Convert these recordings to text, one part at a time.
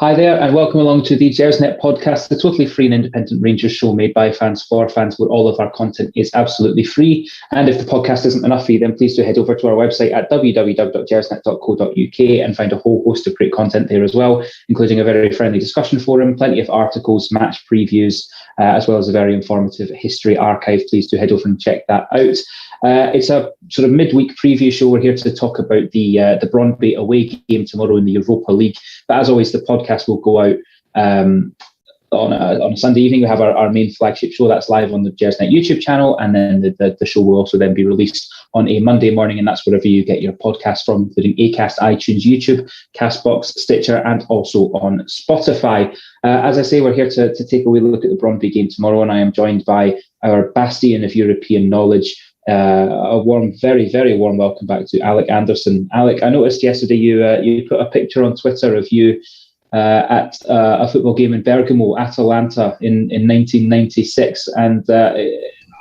Hi there, and welcome along to the Gersnet Podcast, the totally free and independent Rangers show made by fans for fans, where all of our content is absolutely free. And if the podcast isn't enough for you, then please do head over to our website at www.gersnet.co.uk and find a whole host of great content there as well, including a very friendly discussion forum, plenty of articles, match previews, as well as a very informative history archive. Please do head over and check that out. It's a sort of midweek preview show. We're here to talk about the Brondby away game tomorrow in the Europa League. But as always, the podcast will go out on a Sunday evening. We have our main flagship show that's live on the Gersnet YouTube channel, and then the show will also then be released on a Monday morning, and that's wherever you get your podcast from, including Acast, iTunes, YouTube, Castbox, Stitcher, and also on Spotify. As I say, we're here to take a wee look at the Brondby game tomorrow, and I am joined by our bastion of European knowledge. A warm, very, very warm welcome back to Alec Anderson. Alec, I noticed yesterday you put a picture on Twitter of you at a football game in Bergamo, Atalanta, in 1996, and I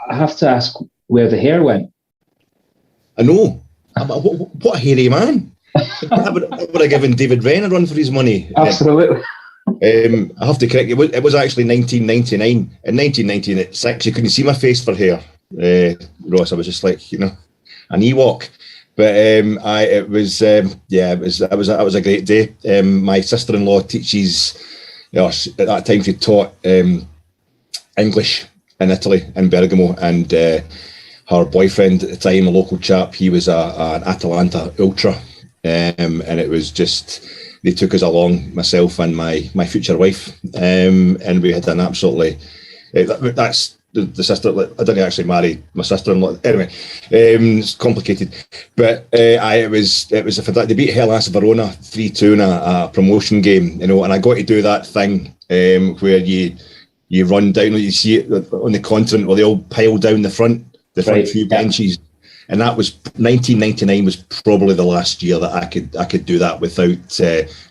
have to ask where the hair went. I know. What a hairy man. I would have given David Wren a run for his money. Absolutely. I have to correct you. It was actually 1999. In 1996, you couldn't see my face for hair. Ross, I was just like, an Ewok. But it was a great day. My sister-in-law teaches, at that time she taught English in Italy, in Bergamo, and her boyfriend at the time, a local chap, he was an Atalanta ultra, and it was just, they took us along, myself and my future wife, and we had an absolutely, that's the sister. I didn't actually marry my sister-in-law. Anyway, it's complicated. But it was they beat Hellas Verona 3-2 in a promotion game, and I got to do that thing where you run down. You see it on the continent where they all pile down the front few benches, and that was 1999 was probably the last year that I could do that without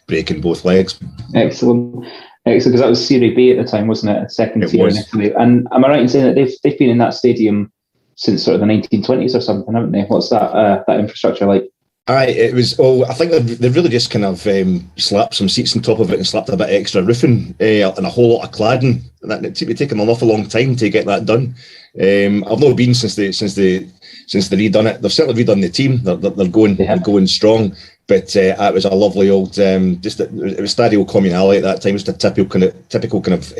breaking both legs. Excellent. Because that was Serie B at the time, wasn't it? Second tier in Italy. And am I right in saying that they've been in that stadium since sort of the 1920s or something, haven't they? What's that infrastructure like? It was. Oh, I think they've really just kind of slapped some seats on top of it and slapped a bit of extra roofing and a whole lot of cladding. And it's taken an awful long time to get that done. I've not been since they redone it. They've certainly redone the team. They're going strong. But it was a lovely old, it was Stadio Comunale at that time. It was a typical kind of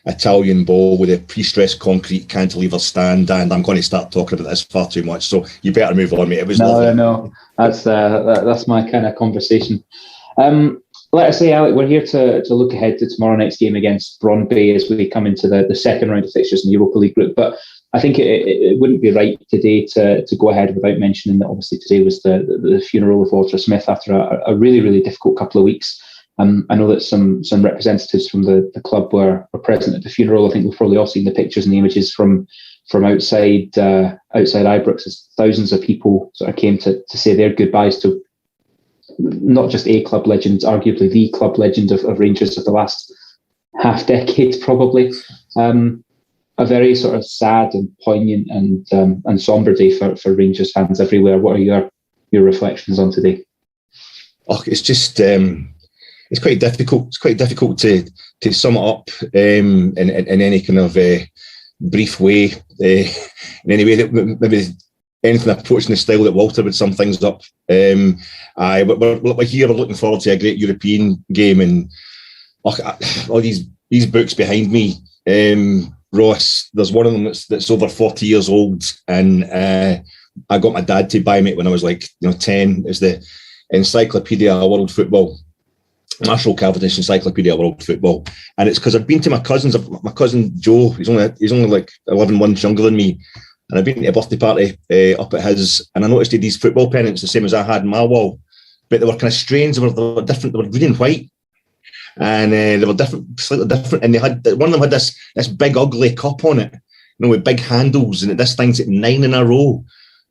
Italian ball with a pre-stressed concrete cantilever stand. And I'm going to start talking about this far too much, so you better move on, mate. It was lovely. No, that's my kind of conversation. Let us say, Alec, we're here to look ahead to tomorrow night's game against Brondby as we come into the second round of fixtures in the Europa League group. But I think it wouldn't be right today to go ahead without mentioning that obviously today was the funeral of Walter Smith after a really, really difficult couple of weeks. I know that some representatives from the club were present at the funeral. I think we've probably all seen the pictures and the images from outside Ibrox, as thousands of people sort of came to say their goodbyes to not just a club legend, arguably the club legend of Rangers of the last half decade, probably. A very sort of sad and poignant and sombre day for Rangers fans everywhere. What are your reflections on today? Oh, it's just it's quite difficult. It's quite difficult to sum it up in any kind of brief way. In any way that maybe anything approaching the style that Walter would sum things up. We're here. We're looking forward to a great European game, and all these books behind me. Ross, there's one of them that's over 40 years old, and I got my dad to buy me it when I was 10. It's the Encyclopedia of World Football, Marshall Cavendish Encyclopedia of World Football, and it's because I've been to my cousins. My cousin Joe, he's only like 11 months younger than me, and I've been to a birthday party up at his, and I noticed he had these football pennants the same as I had in my wall, but they were kind of strange. They were different. They were green and white. And they were slightly different, and they had one of them had this big ugly cup on it, with big handles, and this thing's at 9 in a row.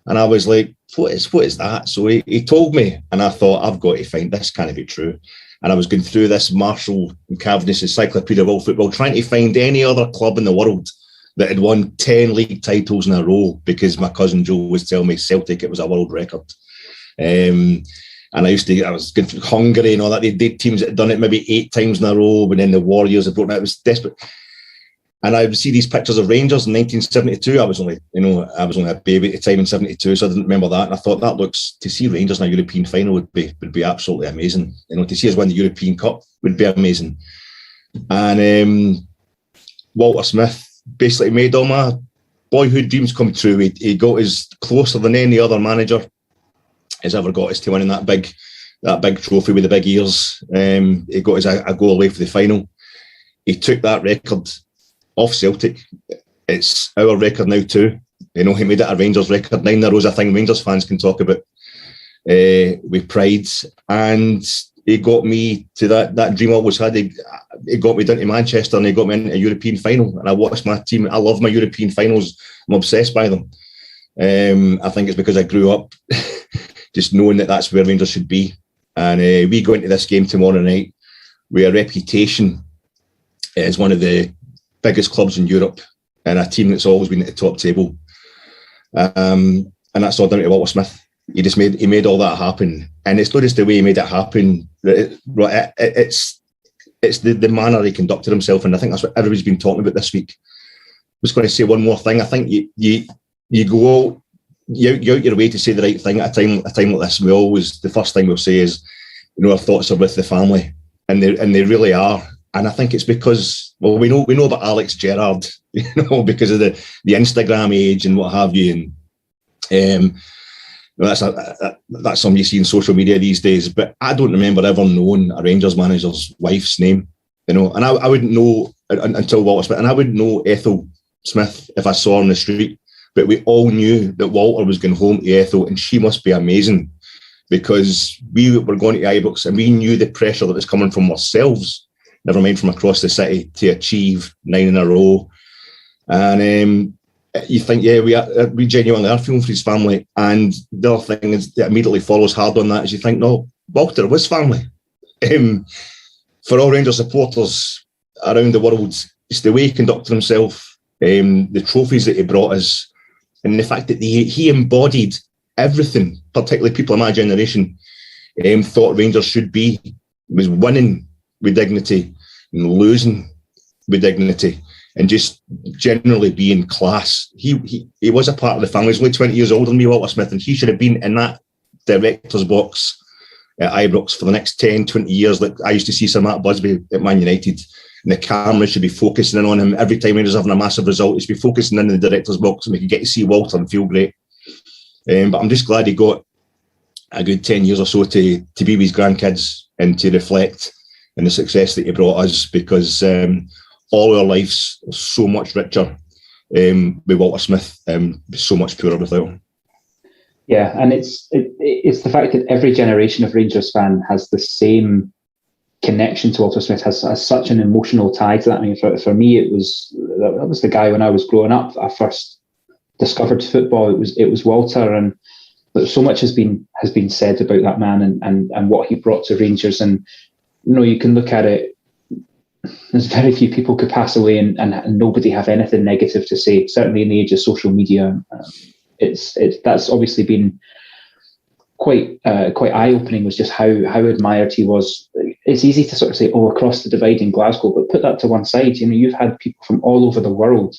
And I was like, what is that? So he told me, and I thought, I've got to find this. Can't be true. And I was going through this Marshall Cavendish Encyclopedia of World Football, trying to find any other club in the world that had won 10 league titles in a row, because my cousin Joe was telling me Celtic, it was a world record. And I was good for Hungary and all that. They teams that had done it maybe 8 times in a row, but then the Warriors had broken out. It was desperate. And I would see these pictures of Rangers in 1972. I was only a baby at the time in 72, so I didn't remember that. And I thought to see Rangers in a European final would be absolutely amazing. To see us win the European Cup would be amazing. And Walter Smith basically made all my boyhood dreams come true. He got us closer than any other manager has ever got us to winning that big trophy with the big ears. He got us a goal away for the final. He took that record off Celtic. It's our record now too. He made it a Rangers record. 9 in a row is a thing Rangers fans can talk about with pride. And he got me to that dream I always had. He got me down to Manchester and he got me into a European final. And I watched my team. I love my European finals. I'm obsessed by them. I think it's because I grew up just knowing that that's where Rangers should be. And we go into this game tomorrow night with a reputation as one of the biggest clubs in Europe and a team that's always been at the top table. And that's all down to Walter Smith. He made all that happen. And it's not just the way he made it happen. It's the manner he conducted himself. And I think that's what everybody's been talking about this week. I was going to say one more thing. I think you go out your way to say the right thing at a time like this. The first thing we'll say is, our thoughts are with the family. And they really are. And I think it's because, we know about Alex Gerrard, because of the Instagram age and what have you. And that's something you see in social media these days. But I don't remember ever knowing a Rangers manager's wife's name, And I wouldn't know until Walter Smith, and I wouldn't know Ethel Smith if I saw her on the street. But we all knew that Walter was going home to Ethel, and she must be amazing, because we were going to Ibrox and we knew the pressure that was coming from ourselves, never mind from across the city, to achieve 9 in a row. And you think, yeah, we genuinely are feeling for his family. And the other thing is that immediately follows hard on that is you think, no, Walter was family. For all Rangers supporters around the world, it's the way he conducted himself, the trophies that he brought us, and the fact that he embodied everything, particularly people of my generation, thought Rangers should be. He was winning with dignity and losing with dignity, and just generally being class. He was a part of the family. He's only 20 years older than me, Walter Smith, and he should have been in that director's box at Ibrox for the next 10, 20 years. Like I used to see Sir Matt Busby at Man United, and the camera should be focusing in on him every time Rangers having a massive result. He should be focusing in the director's box, and we could get to see Walter and feel great. But I'm just glad he got a good 10 years or so to be with his grandkids and to reflect on the success that he brought us, because all our lives are so much richer with Walter Smith, so much poorer without him. Yeah, and it's the fact that every generation of Rangers fan has the same connection to Walter Smith, has such an emotional tie to that. I mean, for me, that was the guy when I was growing up. I first discovered football. It was Walter, but so much has been said about that man and what he brought to Rangers. And you can look at it. There's very few people could pass away and nobody have anything negative to say. Certainly in the age of social media, that's obviously been quite eye-opening. Was just how admired he was. It's easy to sort of say, across the divide in Glasgow, but put that to one side. You've had people from all over the world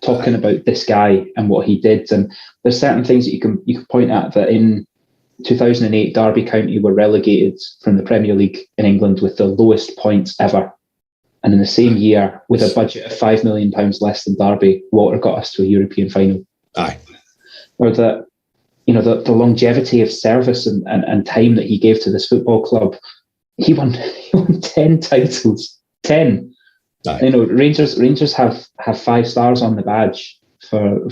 talking about this guy and what he did, and there's certain things that you can point at. That in 2008, Derby County were relegated from the Premier League in England with the lowest points ever. And in the same year, with a budget of £5 million less than Derby, Walter got us to a European final. Aye. Or the longevity of service and time that he gave to this football club. He won 10 titles. 10. Aye. Rangers have 5 stars on the badge for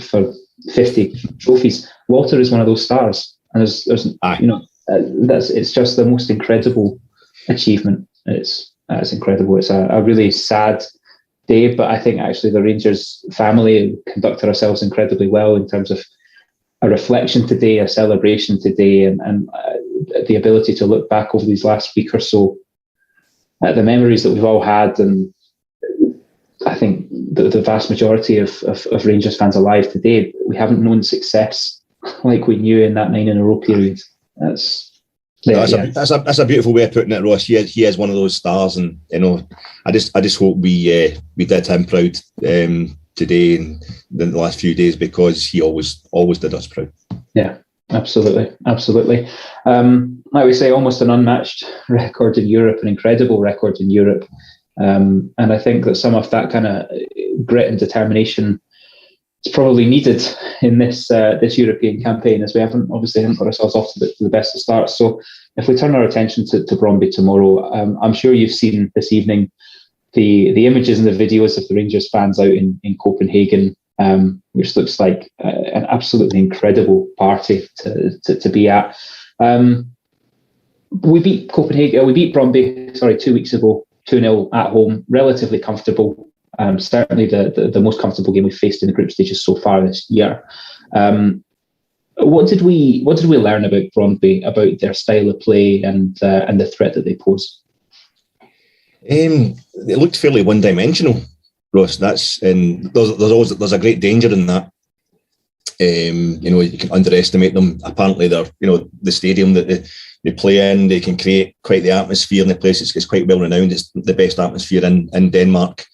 50 trophies. Walter is one of those stars. And there's it's just the most incredible achievement. It's incredible. It's a really sad day, but I think actually the Rangers family conducted ourselves incredibly well in terms of a reflection today, a celebration today, and the ability to look back over these last week or so at the memories that we've all had. And I think the vast majority of Rangers fans alive today, we haven't known success like we knew in that 9 in a row period. Yeah, that's a beautiful way of putting it, Ross. He is one of those stars, and I just hope we did him proud today and the last few days, because he always did us proud. Yeah, absolutely. Like we say, almost an unmatched record in Europe, an incredible record in Europe, and I think that some of that kind of grit and determination is probably needed in this European campaign, as we haven't got ourselves off to the best of starts. So if we turn our attention to Brondby tomorrow, I'm sure you've seen this evening the images and the videos of the Rangers fans out in Copenhagen, which looks like an absolutely incredible party to be at. We beat Brondby, 2 weeks ago, 2-0 at home, relatively comfortable. Certainly the most comfortable game we've faced in the group stages so far this year. What did we learn about Brondby, about their style of play and the threat that they pose? It looked fairly one-dimensional, Ross. There's a great danger in that. You can underestimate them. Apparently, they're the stadium that they play in, they can create quite the atmosphere in the place. It's quite well renowned. It's the best atmosphere in Denmark,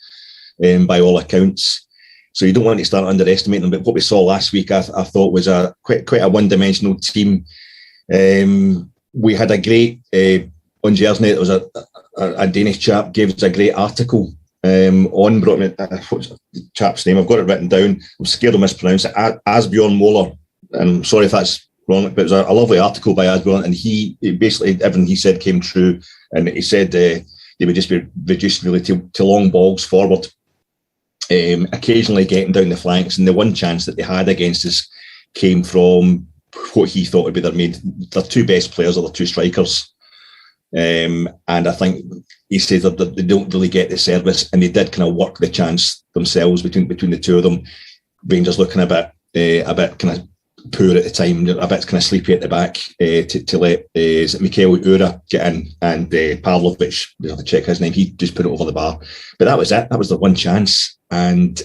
by all accounts. So you don't want to start underestimating them. But what we saw last week, I thought was quite a one-dimensional team. We had a great on Gersnet. There was a Danish chap gave us a great article on Brondby. What's the chap's name? I've got it written down. I'm scared to mispronounce it. Asbjørn Moller. And I'm sorry if that's wrong, but it was a lovely article by Asbjørn, and he basically everything he said came true. And he said they would just be reduced really to long balls forward, occasionally getting down the flanks. And the one chance that they had against us came from what he thought would be their two best players, or their two strikers. And I think he said that they don't really get the service, and they did kind of work the chance themselves between the two of them. Rangers looking a bit kind of poor at the time, a bit kind of sleepy at the back, to let Mikael Ura get in, and Pavlovic, we have to check his name, he just put it over the bar. But that was it. That was the one chance, and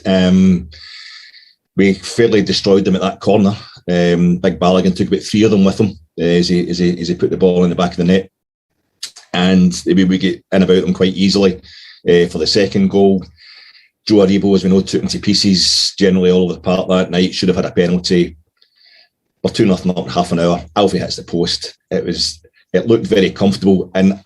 we fairly destroyed them at that corner. Big Balogun took about 3 of them with him as he put the ball in the back of the net, and we get in about them quite easily. For the second goal, Joe Aribo, as we know, took into pieces generally all over the park that night. Should have had a penalty. We're 2-0 up in half an hour. Alfie hits the post. It looked very comfortable. And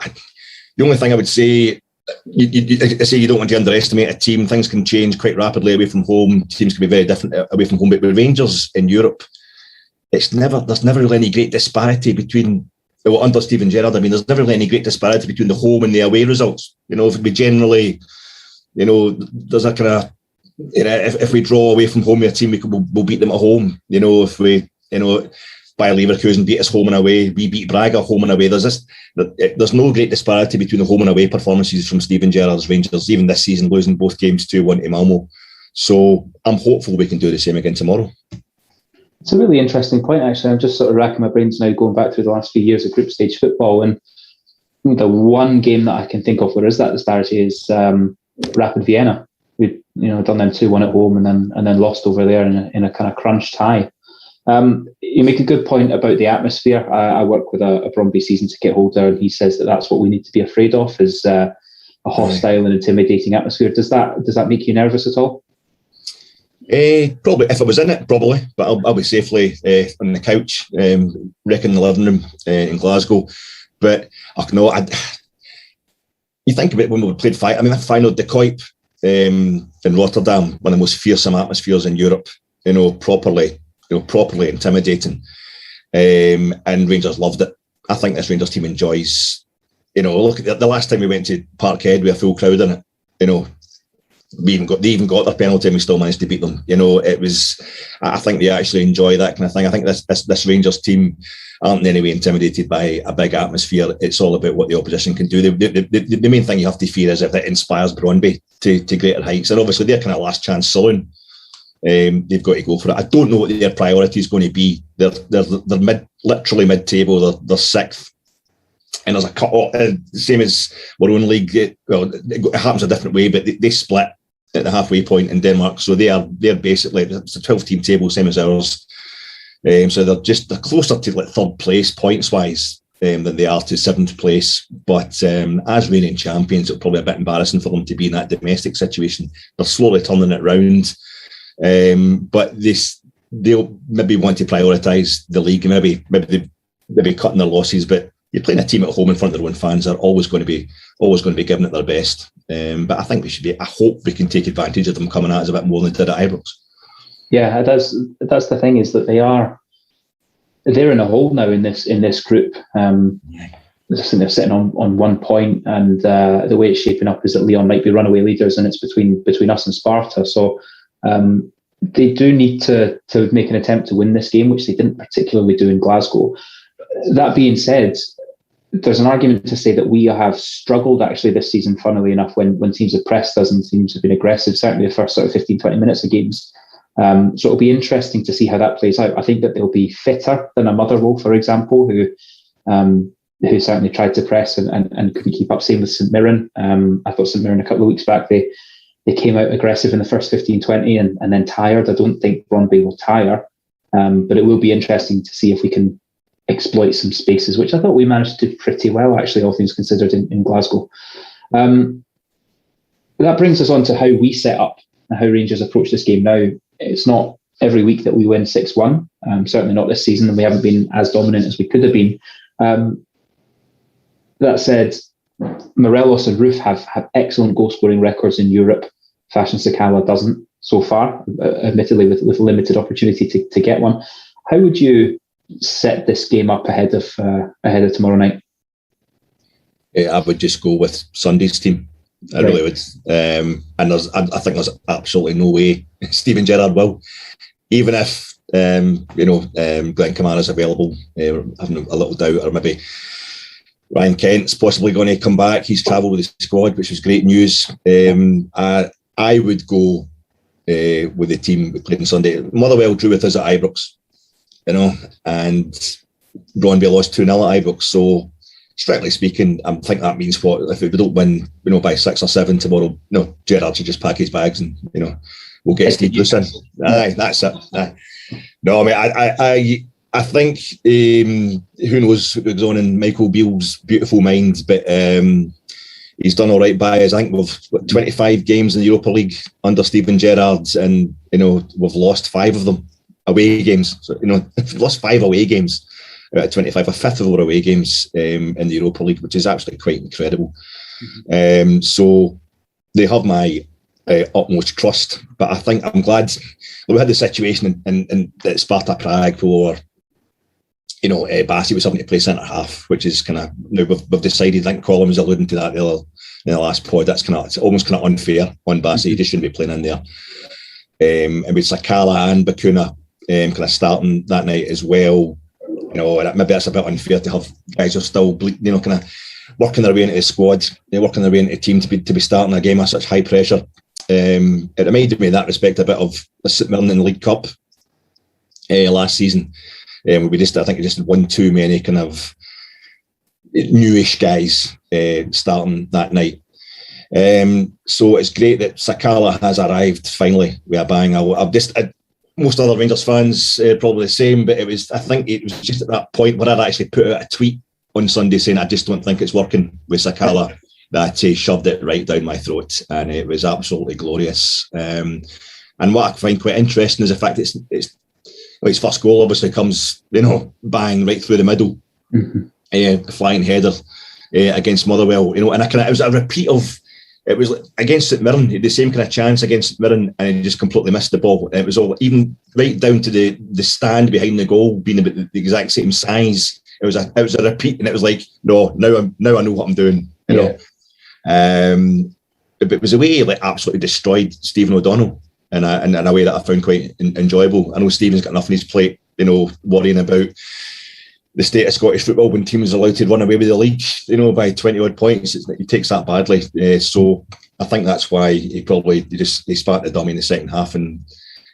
the only thing I would say, you don't want to underestimate a team. Things can change quite rapidly away from home. Teams can be very different away from home. But with Rangers in Europe, there's never really any great disparity between. Well, under Steven Gerrard, there's never really any great disparity between the home and the away results. If we generally, there's a kind of, if we draw away from home with a team, we'll beat them at home. If we, Bayer Leverkusen beat us home and away, we beat Braga home and away. There's no great disparity between the home and away performances from Steven Gerrard's Rangers, even this season, losing both games 2-1 to Malmo. So I'm hopeful we can do the same again tomorrow. It's a really interesting point, actually. I'm just sort of racking my brains now, going back through the last few years of group stage football, and the one game that I can think of where is that disparity is Rapid Vienna. We'd done them 2-1 at home and then lost over there in a kind of crunch tie. You make a good point about the atmosphere. I work with a Brondby season ticket holder, and he says that's what we need to be afraid of, is a hostile and intimidating atmosphere. Does that make you nervous at all? Probably, if I was in it, probably, but I'll be safely on the couch, wrecking the living room in Glasgow. But you think about when we played Feyenoord de Kuip in Rotterdam, one of the most fearsome atmospheres in Europe. Properly intimidating, and Rangers loved it. I think this Rangers team enjoys. Look at the last time we went to Parkhead with a full crowd in it. They even got their penalty and we still managed to beat them. It was. I think they actually enjoy that kind of thing. I think this Rangers team aren't in any way intimidated by a big atmosphere. It's all about what the opposition can do. The main thing you have to fear is if it inspires Brondby to greater heights. And obviously they're kind of last chance saloon. They've got to go for it. I don't know what their priority is going to be. They're literally mid-table. They're 6th. And there's a cut-off, same as our own league. It happens a different way, but they split at the halfway point in Denmark. So they're basically, it's a 12-team table, same as ours. So they're closer to like 3rd place points-wise. than they are to 7th place. But as reigning champions, it'll probably be a bit embarrassing for them to be in that domestic situation. They're slowly turning it round. But they'll maybe want to prioritise the league, maybe cutting their losses. But you're playing a team at home in front of their own fans. They're always going to be giving it their best. But I think I hope we can take advantage of them coming at us a bit more than they did at Ibrox. Yeah, that's the thing, is that they're in a hole now in this group. They're sitting on 1 point, and the way it's shaping up is that Lyon might be runaway leaders, and it's between us and Sparta. So they do need to make an attempt to win this game, which they didn't particularly do in Glasgow. That being said, there's an argument to say that we have struggled actually this season, funnily enough, when teams have pressed us and teams have been aggressive, certainly the first sort of 15, 20 minutes of games. So it'll be interesting to see how that plays out. I think that they'll be fitter than a Motherwell, for example, who certainly tried to press and couldn't keep up. Same with St Mirren. I thought St Mirren a couple of weeks back, they came out aggressive in the first 15, 20 and then tired. I don't think Brondby will tire, but it will be interesting to see if we can exploit some spaces, which I thought we managed to do pretty well, actually, all things considered, in Glasgow. That brings us on to how we set up and how Rangers approach this game now. It's not every week that we win 6-1, certainly not this season, and we haven't been as dominant as we could have been. That said, Morelos and Roof have excellent goal-scoring records in Europe. Fashion Sakala doesn't so far, admittedly with limited opportunity to get one. How would you set this game up ahead of tomorrow night? I would just go with Sunday's team. I really would. And I think there's absolutely no way Steven Gerrard will, even if Glenn Kamara's available. Having a little doubt, or maybe Ryan Kent's possibly going to come back. He's travelled with the squad, which was great news. I would go with the team we played on Sunday. Motherwell drew with us at Ibrox, and Brondby lost 2-0 at Ibrox. So, strictly speaking, I think that means what if we don't win, by 6 or 7 tomorrow? No, Gerrard should just pack his bags and we'll get Steve Bruce in. Aye, that's it. Aye. No, I mean, I think who knows what goes on in Michael Beale's beautiful mind, but he's done all right by us. I think we've 25 games in the Europa League under Steven Gerrard, and we've lost 5 of them away games. So we've lost 5 away games out of 25, a fifth of our away games in the Europa League, which is actually quite incredible. Mm-hmm. So they have my utmost trust, but I think I'm glad we had the situation in Sparta Prague where Bassi was having to play centre half, which is kind of now we've decided. I think Colin was alluding to that in the last pod. That's it's almost kind of unfair on Bassi. He just shouldn't be playing in there. And with Sakala and Bakuna kind of starting that night as well. Maybe that's a bit unfair to have guys who are still, kind of working their way into the squad, working their way into the team to be starting a game at such high pressure. It reminded me in that respect a bit of the St Mirren in the League Cup last season. I think we just had one too many kind of newish guys starting that night. So it's great that Sakala has arrived finally with a bang. Most other Rangers fans probably the same, but I think it was just at that point where I'd actually put out a tweet on Sunday saying I just don't think it's working with Sakala, that he shoved it right down my throat, and it was absolutely glorious. And what I find quite interesting is the fact it's his first goal obviously comes bang right through the middle, flying header against Motherwell, and it was a repeat of. It was against St Mirren, the same kind of chance against St Mirren, and he just completely missed the ball. It was all, even right down to the stand behind the goal being about the exact same size. It was a repeat, and it was like, no, now I know what I'm doing. But it was a way he absolutely destroyed Stephen O'Donnell in a way that I found quite enjoyable. I know Stephen's got enough on his plate, worrying about the state of Scottish football when teams are allowed to run away with the league, by 20 odd points. He takes that badly. So I think that's why he sparked the dummy in the second half, and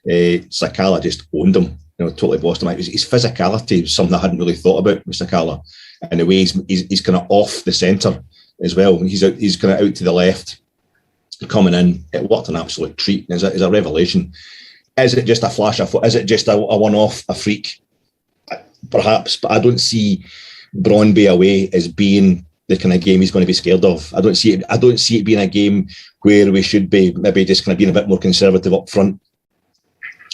Sakala just owned him, totally bossed him out. His physicality was something I hadn't really thought about with Sakala, and the way he's kind of off the centre as well. He's kind of out to the left, coming in. It worked an absolute treat. It's a revelation. Is it just a flash of foot? Is it just a one-off, a freak? Perhaps, but I don't see Brondby away as being the kind of game he's going to be scared of. I don't see it being a game where we should be maybe just kind of being a bit more conservative up front.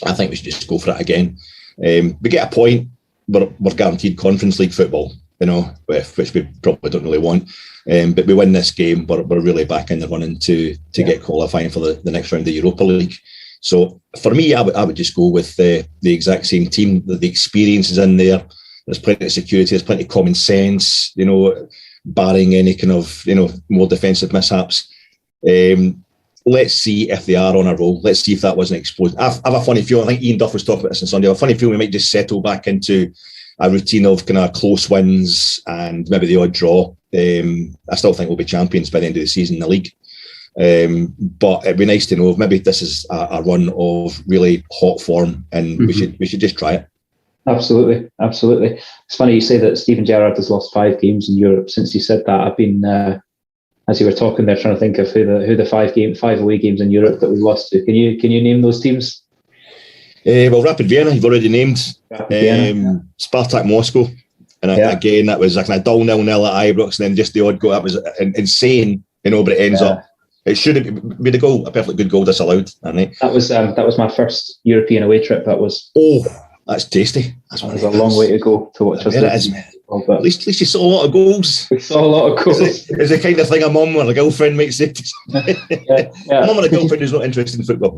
I think we should just go for it again. We get a point, we're guaranteed Conference League football, which we probably don't really want. But we win this game, we're really back in the running to get qualifying for the next round of the Europa League. So for me, I would just go with the exact same team. The experience is in there. There's plenty of security. There's plenty of common sense. Barring any kind of more defensive mishaps. Let's see if they are on a roll. Let's see if that wasn't exposed. I have a funny feeling. I think Ian Duff was talking about this on Sunday. I have a funny feeling we might just settle back into a routine of kind of close wins and maybe the odd draw. I still think we'll be champions by the end of the season in the league. But it'd be nice to know if maybe this is a run of really hot form, and we should just try it. Absolutely. It's funny you say that Steven Gerrard has lost 5 games in Europe. Since you said that, I've been, as you were talking there, trying to think of who the 5 away games in Europe that we lost to. Can you name those teams? Well, Rapid Vienna, you've already named. Spartak Moscow. And again, that was a kind of dull 0-0 at Ibrox, and then just the odd goal. That was insane, but it ends up. It should have been a perfectly good goal disallowed. That was my first European away trip. That was. Oh, that's tasty. That was a long way to go to watch us. At least you saw a lot of goals. We saw a lot of goals. It's the kind of thing a mum or a girlfriend might say. A mum or a girlfriend who's not interested in football,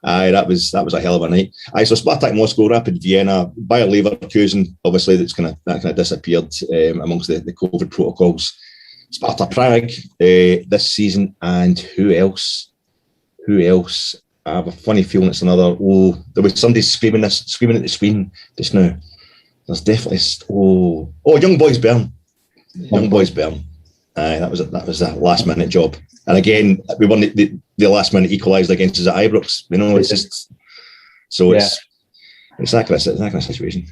that was a hell of a night. So Spartak Moscow, Rapid Vienna, Bayer Leverkusen, obviously that kind of disappeared amongst the COVID protocols. Sparta Prague this season, and who else? I have a funny feeling it's another. Oh, there was somebody screaming at the screen just now. There's definitely Young Boys Bern. Young Boys Bern. That was a last minute job. And again, we won the last minute equalised against us at Ibrox. It's just it's that kind of situation.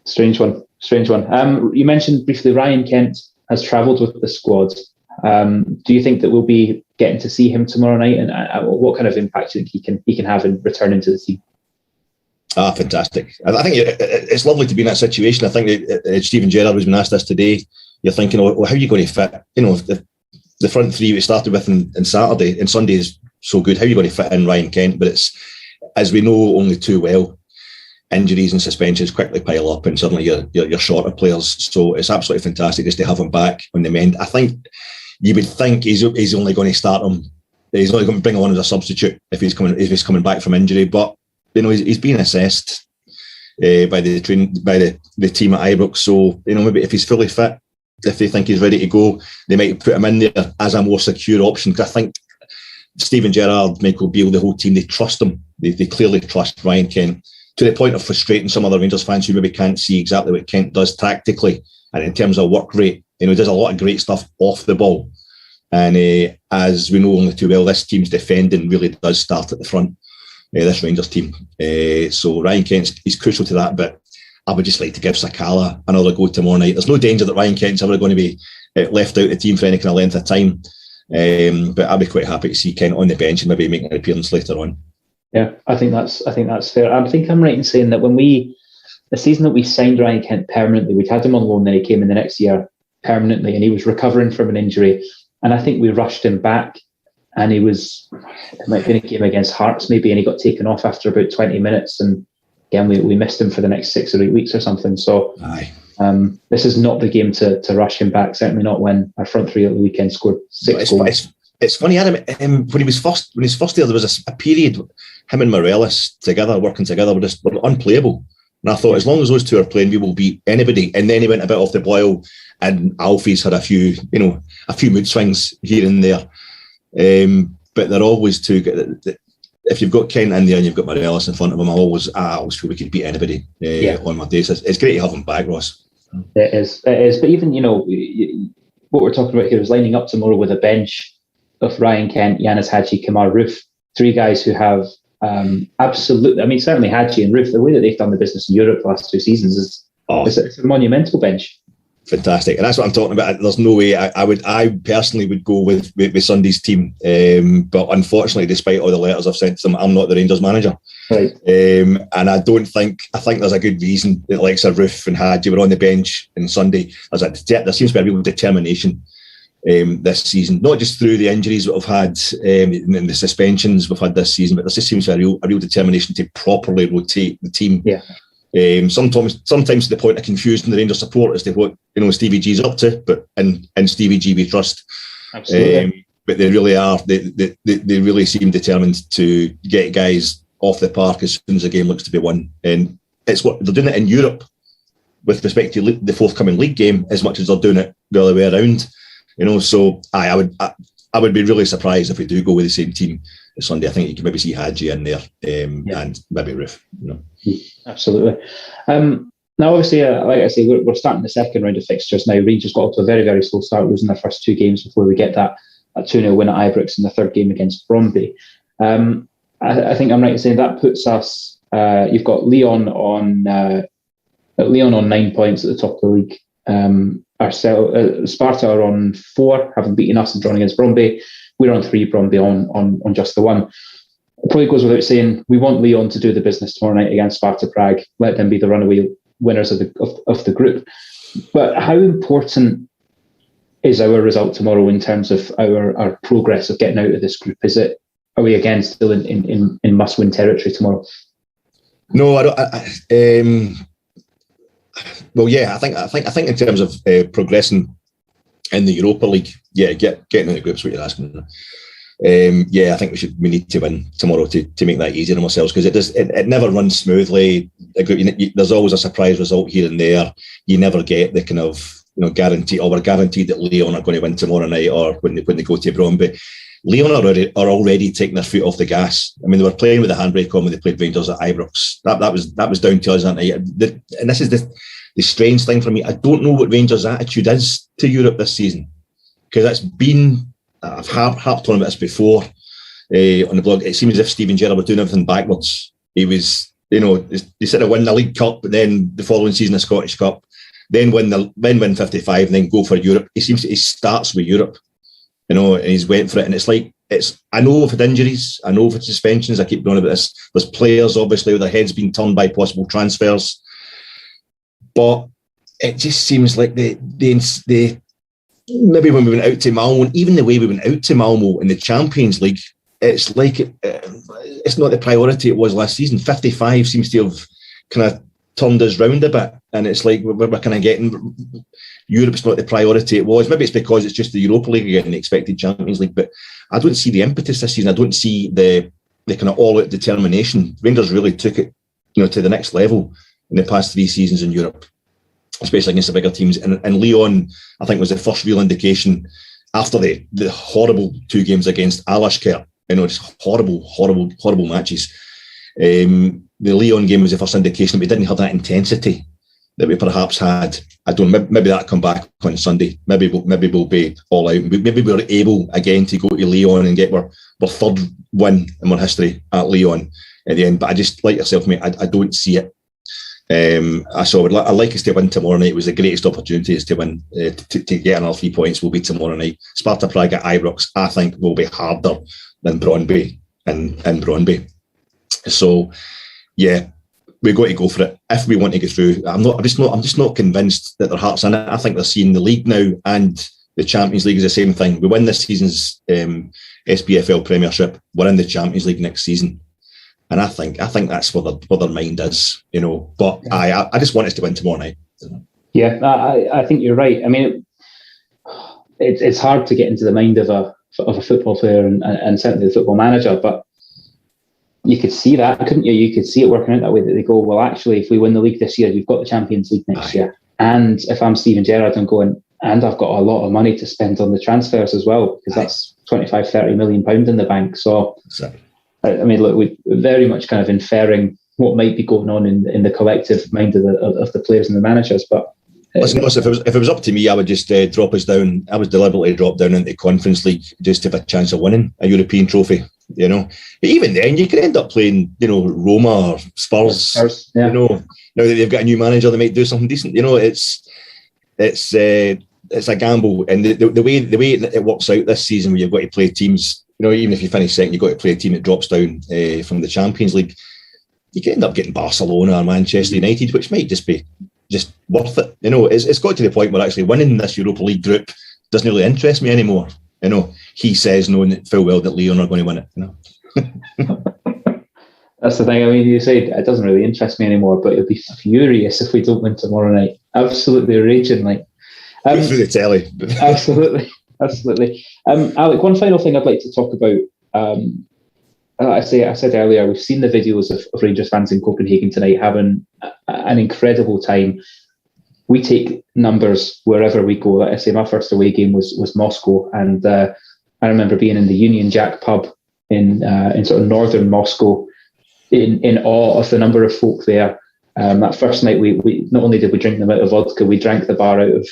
Strange one. You mentioned briefly Ryan Kent has travelled with the squad. Do you think that we'll be getting to see him tomorrow night, and what kind of impact do you think he can have in returning to the team? Fantastic. I think it's lovely to be in that situation. I think Steven Gerrard was being asked this today. You're thinking, how are you going to fit? The front three we started with on Saturday and Sunday is so good. How are you going to fit in Ryan Kent? But it's, as we know only too well, injuries and suspensions quickly pile up, and suddenly you're short of players. So it's absolutely fantastic just to have him back on the mend. I think you would think he's only going to start him. He's only going to bring him on as a substitute if he's coming back from injury. But he's being assessed by the team at Ibrox. So maybe if he's fully fit, if they think he's ready to go, they might put him in there as a more secure option. Because I think Steven Gerrard, Michael Beale, the whole team, they trust him. They clearly trust Ryan Kent, to the point of frustrating some other Rangers fans who maybe can't see exactly what Kent does tactically and in terms of work rate. He does a lot of great stuff off the ball. And as we know only too well, this team's defending really does start at the front, this Rangers team. So Ryan Kent is crucial to that, but I would just like to give Sakala another go tomorrow night. There's no danger that Ryan Kent's ever going to be left out of the team for any kind of length of time. But I'd be quite happy to see Kent on the bench and maybe making an appearance later on. Yeah, I think that's fair. I think I'm right in saying that when the season that we signed Ryan Kent permanently, we'd had him on loan, then he came in the next year permanently, and he was recovering from an injury. And I think we rushed him back, and it might have been a game against Hearts maybe, and he got taken off after about 20 minutes. And again, we missed him for the next 6 or 8 weeks or something. So this is not the game to rush him back. Certainly not when our front three at the weekend scored 6 goals. It's funny, Adam. When he was first there was a period. Him and Morelos working together, were unplayable. And I thought, as long as those two are playing, we will beat anybody. And then he went a bit off the boil, and Alfie's had a few mood swings here and there. But they're always too good. If you've got Kent in there and you've got Morelos in front of him, I always feel we could beat anybody on my days. It's great to have him back, Ross. It is. But even, what we're talking about here is lining up tomorrow with a bench of Ryan Kent, Yanis Hadji, Kemar Roof, 3 guys who have absolutely, certainly Hadji and Roof, the way that they've done the business in Europe the last 2 seasons it's a monumental bench. Fantastic, and that's what I'm talking about. There's no way I personally would go with Sunday's team, but unfortunately, despite all the letters I've sent to them, I'm not the Rangers manager. Right. And I think there's a good reason that like Sir Roof and Hadji were on the bench on Sunday. There seems to be a real determination this season, not just through the injuries that we've had and the suspensions we've had this season, but there just seems to be a real determination to properly rotate the team. Yeah. Sometimes to the point of confusing the Rangers supporters to what Stevie G's up to, but in Stevie G we trust. Absolutely. But they really are. They really seem determined to get guys off the park as soon as the game looks to be won, and it's what they're doing it in Europe with respect to the forthcoming league game as much as they're doing it the other way around. So I would be really surprised if we do go with the same team this Sunday. I think you can maybe see Hadji in there and maybe Roof. Absolutely. Now, obviously, like I say, we're starting the second round of fixtures now. Rangers got off to a very, very slow start, losing their first two games before we get that 2-0 win at Ibrox in the third game against Brondby. I think I'm right in saying that puts us. You've got Lyon on 9 points at the top of the league. Sparta are on 4, having beaten us and drawn against Brondby. We're on 3, Brondby on just the 1. It probably goes without saying we want Lyon to do the business tomorrow night against Sparta Prague. Let them be the runaway winners of the group. But how important is our result tomorrow in terms of our progress of getting out of this group? Are we again still in must-win territory tomorrow? No, I don't. Well, yeah, I think in terms of progressing in the Europa League, getting in the groups, what you're asking. I think we need to win tomorrow to make that easier on ourselves, because it never runs smoothly. There's always a surprise result here and there. You never get the kind of guarantee, or we're guaranteed that Lyon are going to win tomorrow night, or when they go to Brondby. Lyon are already taking their foot off the gas. I mean, they were playing with the handbrake on when they played Rangers at Ibrox. That was down to us, and this is the strange thing for me. I don't know what Rangers' attitude is to Europe this season, because that's been. I've harped on about this before on the blog. It seems as if Steven Gerrard was doing everything backwards. He was, he said to win the League Cup, but then the following season the Scottish Cup, then win 55, and then go for Europe. He starts with Europe, and he's went for it. And it's like I know we've had injuries, I know we've had suspensions. I keep going about this. There's players obviously with their heads being turned by possible transfers, but it just seems like the maybe when we went out to Malmo, even the way we went out to Malmo in the Champions League, it's like it's not the priority it was last season. 55 seems to have kind of turned us round a bit, and it's like we're kind of getting Europe's not the priority it was. Maybe it's because it's just the Europa League again, the expected Champions League, but I don't see the impetus this season. I don't see the kind of all-out determination. Rangers really took it, to the next level in the past 3 seasons in Europe, especially against the bigger teams. And Lyon, I think, was the first real indication after the horrible 2 games against Alec. Just horrible matches. The Lyon game was the first indication that we didn't have that intensity that we perhaps had. I don't know, maybe that'll come back on Sunday. Maybe we'll be all out. Maybe we're able again to go to Lyon and get our third win in our history at Lyon at the end. But I just, like yourself, mate, I don't see it. I'd like us to win tomorrow night. It was the greatest opportunity is to win, to get another 3 points. Will be tomorrow night. Sparta Prague at Ibrox, I think, will be harder than Brondby and Brondby. So, yeah, we've got to go for it if we want to get through. I'm just not convinced that their heart's in it. I think they're seeing the league now and the Champions League is the same thing. We win this season's SPFL Premiership. We're in the Champions League next season. And I think that's what their mind is, But I just want us to win tomorrow night. Yeah, I think you're right. I mean, it's hard to get into the mind of a football player and certainly the football manager. But you could see that, couldn't you? You could see it working out that way. That they go, well, actually, if we win the league this year, you've got the Champions League next year. And if I'm Steven Gerrard, I'm going, and I've got a lot of money to spend on the transfers as well, because that's 25-30 million pounds in the bank. So. Exactly. I mean, look, we're very much kind of inferring what might be going on in the collective mind of the players and the managers. But listen, if it was up to me, I would just drop us down. I would deliberately drop down into the Conference League just to have a chance of winning a European trophy. But even then, you could end up playing, Roma or Spurs. Yeah. Now that they've got a new manager, they might do something decent. it's a gamble, and the way it works out this season, where you've got to play teams, even if you finish second, you've got to play a team that drops down from the Champions League. You could end up getting Barcelona or Manchester United, which might just be worth it. It's got to the point where actually winning this Europa League group doesn't really interest me anymore. He says knowing full well that Lyon are going to win it. That's the thing. I mean, you say it doesn't really interest me anymore, but you'll be furious if we don't win tomorrow night. Absolutely raging, like. Through the telly. Absolutely. Alec, one final thing I'd like to talk about. I said earlier, we've seen the videos of Rangers fans in Copenhagen tonight having an incredible time. We take numbers wherever we go. Like I say, my first away game was Moscow, and I remember being in the Union Jack pub in sort of northern Moscow, in awe of the number of folk there. That first night, we not only did we drink them out of vodka, we drank the bar out of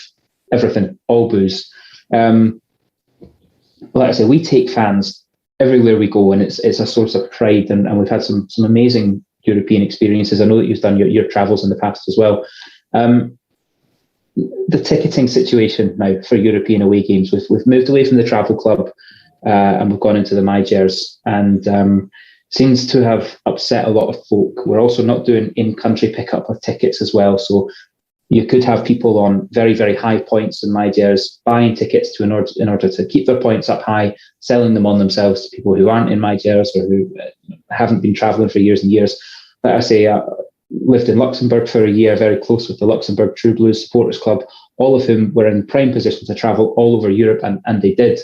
everything, all booze. Like I say, we take fans everywhere we go, and it's a source of pride, and we've had some amazing European experiences. I know that you've done your travels in the past as well. The ticketing situation now for European away games, we've moved away from the travel club, and we've gone into the MyJers, and seems to have upset a lot of folk. We're also not doing in-country pickup of tickets as well, so you could have people on very, very high points in MyJers buying tickets in order to keep their points up high, selling them on themselves to people who aren't in MyJers or who haven't been travelling for years and years. Like I say, lived in Luxembourg for a year, very close with the Luxembourg True Blues Supporters Club, all of whom were in prime position to travel all over Europe, and they did.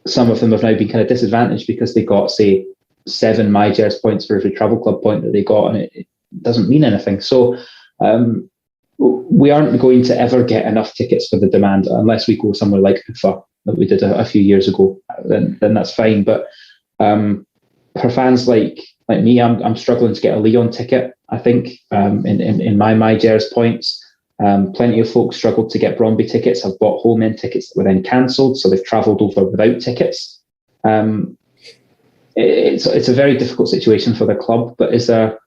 Some of them have now been kind of disadvantaged because they got, say, 7 MyJers points for every travel club point that they got, and it doesn't mean anything. So we aren't going to ever get enough tickets for the demand unless we go somewhere like Ufa that we did a few years ago. Then that's fine. But for fans like me, I'm struggling to get a Lyon ticket. I think in my MyJers points, plenty of folks struggled to get Brondby tickets. Have bought home end tickets that were then cancelled, so they've travelled over without tickets. It's a very difficult situation for the club. But is it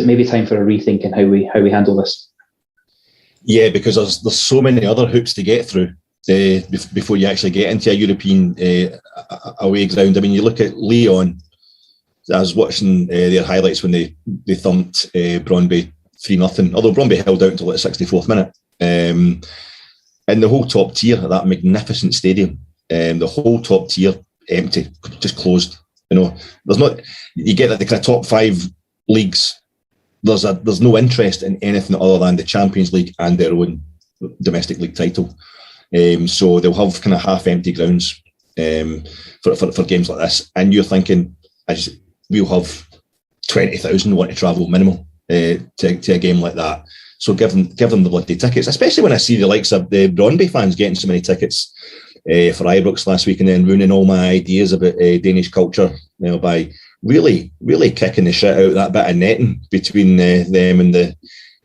maybe time for a rethink in how we handle this? Yeah, because there's so many other hoops to get through before you actually get into a European away ground. I mean, you look at Lyon. I was watching their highlights when they thumped Brondby 3-0, although Brondby held out until the 64th minute. And the whole top tier of that magnificent stadium, the whole top tier empty, just closed. There's not. You get that the kind of top 5 leagues. There's no interest in anything other than the Champions League and their own domestic league title. So they'll have kind of half-empty grounds for games like this. And you're thinking, we'll have 20,000 want to travel minimum to a game like that. So give them the bloody tickets, especially when I see the likes of the Brondby fans getting so many tickets for Ibrox last week, and then ruining all my ideas about Danish culture by really, really kicking the shit out of that bit of netting between them and the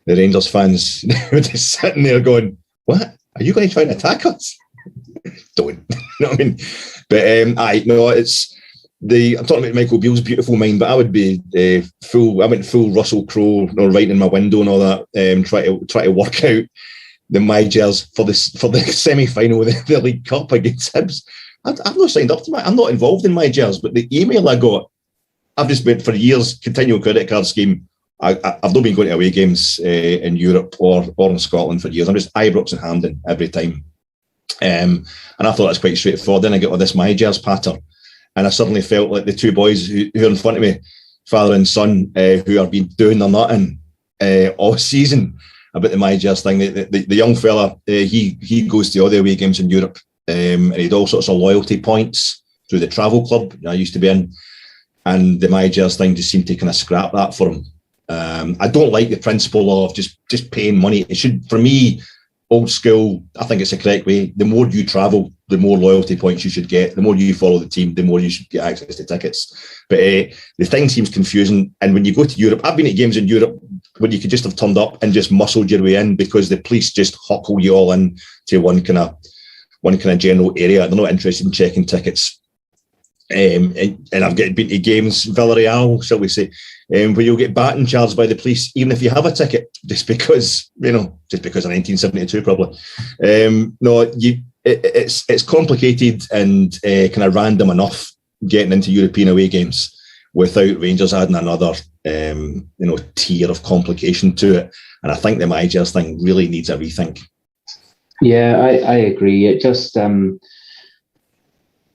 Rangers fans. Just sitting there going, what? Are you going to try and attack us? Don't. You know what I mean? But I'm talking about Michael Beale's beautiful mind, but I would be I went full Russell Crowe, writing in my window and all that, try to work out the MyJers for the semi-final of the League Cup against Hibs. I've not signed up to I'm not involved in MyJers, but the email I got, I've just been for years, continual credit card scheme. I've not been going to away games in Europe or in Scotland for years. I'm just Ibrox and Hampden every time. And I thought that's quite straightforward. Then I get all this MyJers patter. And I suddenly felt like the two boys who are in front of me, father and son, who have been doing their nutting all season about the MyJers thing. The young fella, he goes to all the away games in Europe, and he had all sorts of loyalty points through the travel club I used to be in. And the MyJers thing just seemed to kind of scrap that for him. I don't like the principle of just paying money. It should, for me, old school, I think it's the correct way. The more you travel, the more loyalty points you should get. The more you follow the team, the more you should get access to tickets. But the thing seems confusing. And when you go to Europe, I've been at games in Europe where you could just have turned up and just muscled your way in because the police just huckle you all in to one kind of general area. They're not interested in checking tickets. and I've been to games, Villarreal, shall we say, where you'll get baton charged by the police, even if you have a ticket, just because of 1972, probably. It's complicated and kind of random enough getting into European away games without Rangers adding another, tier of complication to it. And I think the MyGers thing really needs a rethink. Yeah, I agree. It just, whether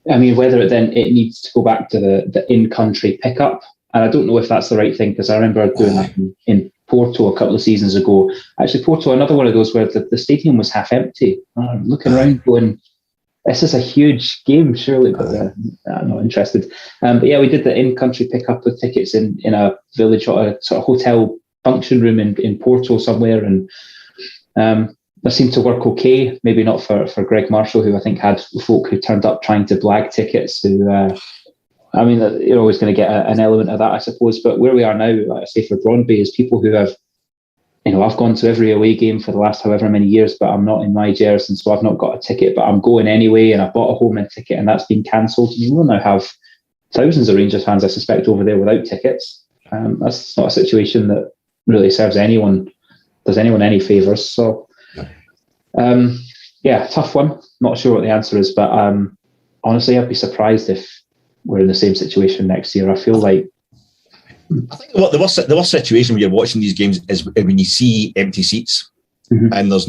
it needs to go back to the in-country pickup, and I don't know if that's the right thing, because I remember doing that in Porto a couple of seasons ago. Actually, Porto, another one of those where the stadium was half empty. I'm looking around going, this is a huge game, surely, but I'm not interested. But yeah, we did the in-country pickup with tickets in a village or a sort of hotel function room in Porto somewhere, and that seemed to work okay. Maybe not for Greg Marshall, who I think had folk who turned up trying to blag tickets. Who, you're always going to get an element of that, I suppose. But where we are now, like I say, for Brondby, is people who have, I've gone to every away game for the last however many years, but I'm not in my jersey, and so I've not got a ticket, but I'm going anyway, and I bought a home end ticket, and that's been cancelled. We'll now have thousands of Rangers fans, I suspect, over there without tickets. That's not a situation that really serves anyone, does anyone any favours. So, tough one. Not sure what the answer is, but honestly, I'd be surprised if we're in the same situation next year. I feel like, I think the worst situation when you're watching these games is when you see empty seats, and there's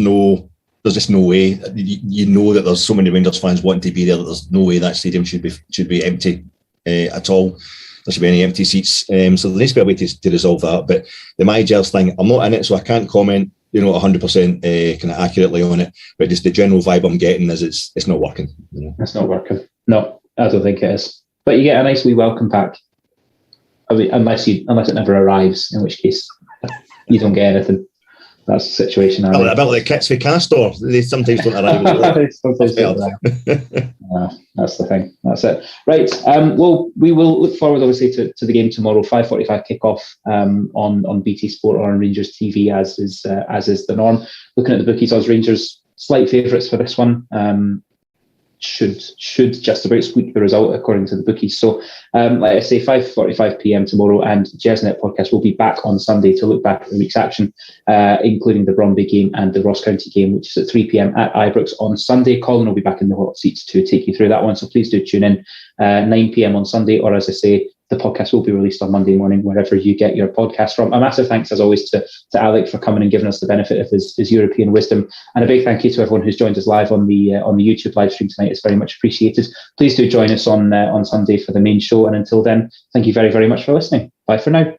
just no way. You know that there's so many Rangers fans wanting to be there that there's no way that stadium should be empty at all. There should be any empty seats. So there needs to be a way to resolve that. But the MyGers thing, I'm not in it, so I can't comment 100% kind of accurately on it. But just the general vibe I'm getting is it's not working. It's not working. No, I don't think it is. But you get a nice wee welcome pack. Unless it never arrives, in which case you don't get anything. That's the situation. About the kits for Castbox, they sometimes don't arrive as well. Sometimes don't arrive. That's the thing. That's it. Right. Well, we will look forward, obviously, to the game tomorrow. 5:45 kickoff on BT Sport or on Rangers TV, as is the norm. Looking at the bookies, odds Rangers slight favourites for this one. Should just about squeak the result according to the bookies. So, like I say, 5:45 p.m. tomorrow, and Gersnet Podcast will be back on Sunday to look back at the week's action, including the Brondby game and the Ross County game, which is at 3 p.m. at Ibrox on Sunday. Colin will be back in the hot seats to take you through that one, so please do tune in 9 p.m. on Sunday, or as I say, the podcast will be released on Monday morning, wherever you get your podcast from. A massive thanks, as always, to Alec for coming and giving us the benefit of his European wisdom. And a big thank you to everyone who's joined us live on the YouTube live stream tonight. It's very much appreciated. Please do join us on Sunday for the main show. And until then, thank you very, very much for listening. Bye for now.